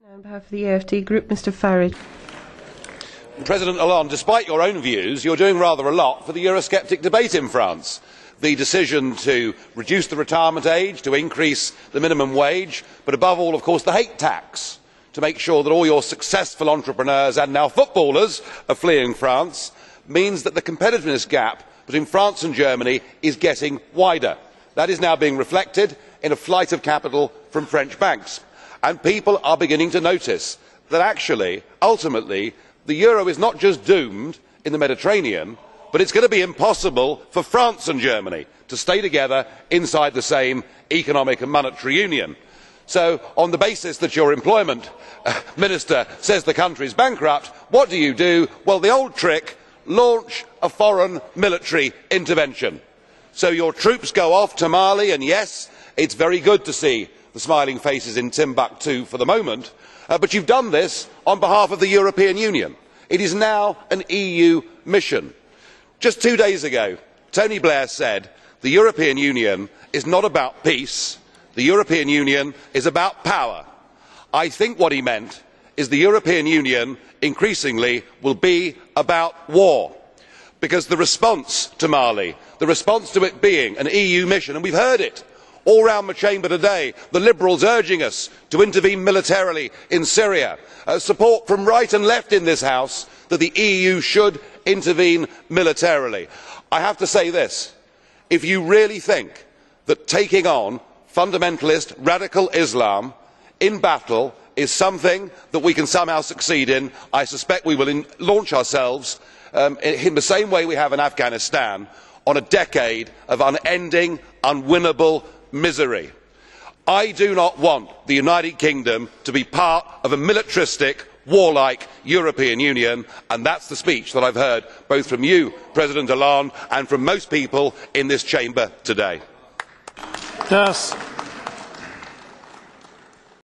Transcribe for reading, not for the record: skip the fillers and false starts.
On behalf of the AfD Group, Mr Farage. President Hollande, despite your own views, you are doing rather a lot for the Eurosceptic debate in France. The decision to reduce the retirement age, to increase the minimum wage, but above all, of course, the hate tax, to make sure that all your successful entrepreneurs and now footballers are fleeing France, means that the competitiveness gap between France and Germany is getting wider. That is now being reflected in a flight of capital from French banks. And people are beginning to notice that actually, ultimately, the euro is not just doomed in the Mediterranean, but it is going to be impossible for France and Germany to stay together inside the same economic and monetary union. So, on the basis that your employment minister says the country is bankrupt, what do? Well, the old trick: launch a foreign military intervention. So your troops go off to Mali, and yes, it is very good to see the smiling faces in Timbuktu for the moment, but you have done this on behalf of the European Union. It is now an EU mission. Just 2 days ago, Tony Blair said the European Union is not about peace, the European Union is about power. I think what he meant is the European Union increasingly will be about war, because the response to Mali, the response to it being an EU mission, and we have heard it all round the chamber today, the Liberals urging us to intervene militarily in Syria, support from right and left in this House that the EU should intervene militarily. I have to say this: if you really think that taking on fundamentalist radical Islam in battle is something that we can somehow succeed in, I suspect we will launch ourselves in the same way we have in Afghanistan on a decade of unending, unwinnable misery. I do not want the United Kingdom to be part of a militaristic, warlike European Union, and that is the speech that I have heard both from you, President Hollande, and from most people in this chamber today. Das